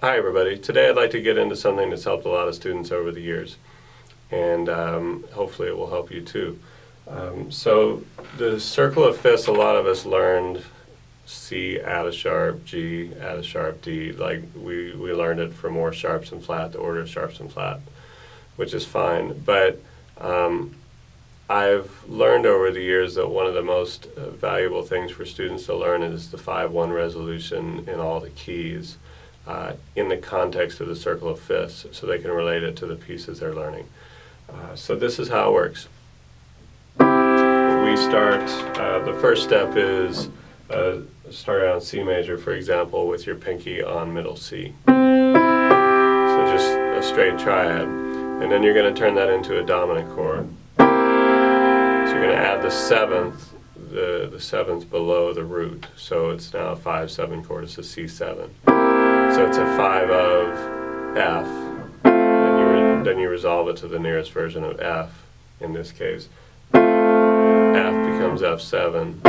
Hi everybody. Today I'd like to get into something that's helped a lot of students over the years, and hopefully it will help you too. So the circle of fifths, a lot of us learned C add a sharp, G add a sharp, D. Like we learned it for more sharps and flat, the order of sharps and flat, which is fine. But I've learned over the years that one of the most valuable things for students to learn is the 5-1 resolution in all the keys in the context of the circle of fifths, so they can relate it to the pieces they're learning. So this is how it works. We start, the first step is start on C major, for example, with your pinky on middle C. So just a straight triad. And then you're going to turn that into a dominant chord. So you're going to add the seventh, the seventh below the root. So it's now a 5-7 chord, it's a C7. So it's a 5 of F, then you resolve it to the nearest version of F, in this case. F becomes F7,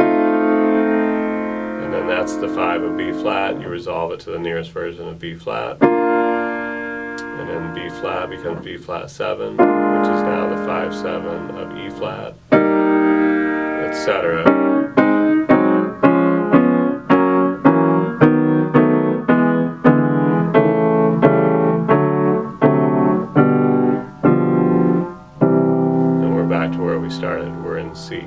and then that's the 5 of B flat, you resolve it to the nearest version of B flat, and then B flat becomes B flat 7, which is now the 5-7 of E flat, etc. Back to where we started, we're in C.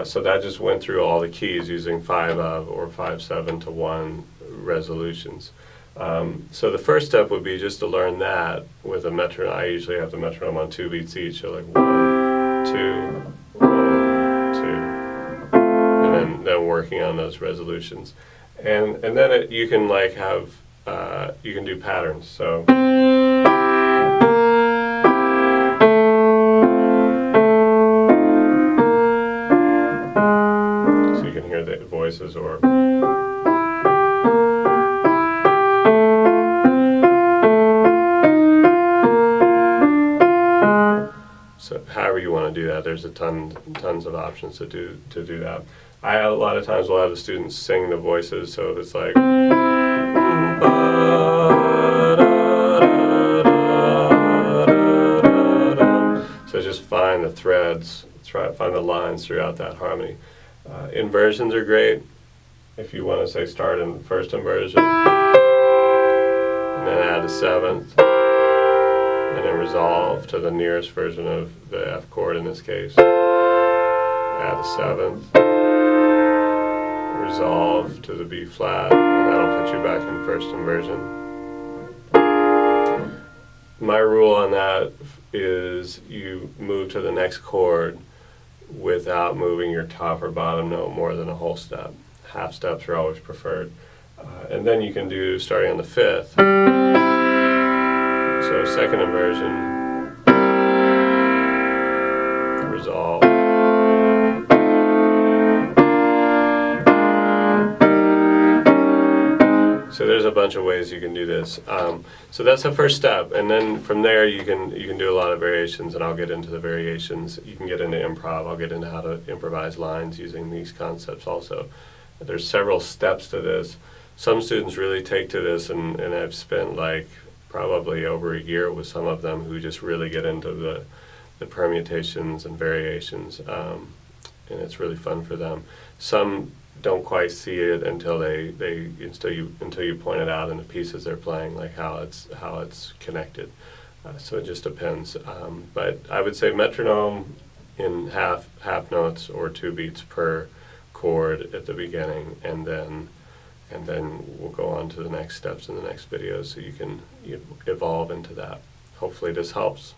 So that just went through all the keys using 5 of or 5-7 to 1 resolutions. So the first step would be just to learn that with a metronome. I usually have the metronome on 2 beats each, so like 1, 2, 1, 2, and then working on those resolutions. And then you can like have, you can do patterns. So you can hear the voices, or so however you want to do that. There's tons of options to do that. A lot of times will have the students sing the voices, so it's like so just find the threads, find the lines throughout that harmony. Inversions are great if you want to say start in first inversion and then add a seventh and then resolve to the nearest version of the F chord in this case. Add a seventh, resolve to the B flat, and that'll put you back in first inversion. My rule on that is you move to the next chord without moving your top or bottom note more than a whole step. Half steps are always preferred. And then you can do, starting on the fifth, so second inversion, resolve, so there's a bunch of ways you can do this. So that's the first step, and then from there you can do a lot of variations, and I'll get into the variations. You can get into improv. I'll get into how to improvise lines using these concepts also. There's several steps to this. Some students really take to this, and I've spent like probably over a year with some of them who just really get into the permutations and variations, and it's really fun for them. Some don't quite see it until you point it out in the pieces they're playing, like how it's connected. So it just depends. But I would say metronome in half notes or 2 beats per chord at the beginning, and then we'll go on to the next steps in the next video, so you can evolve into that. Hopefully this helps.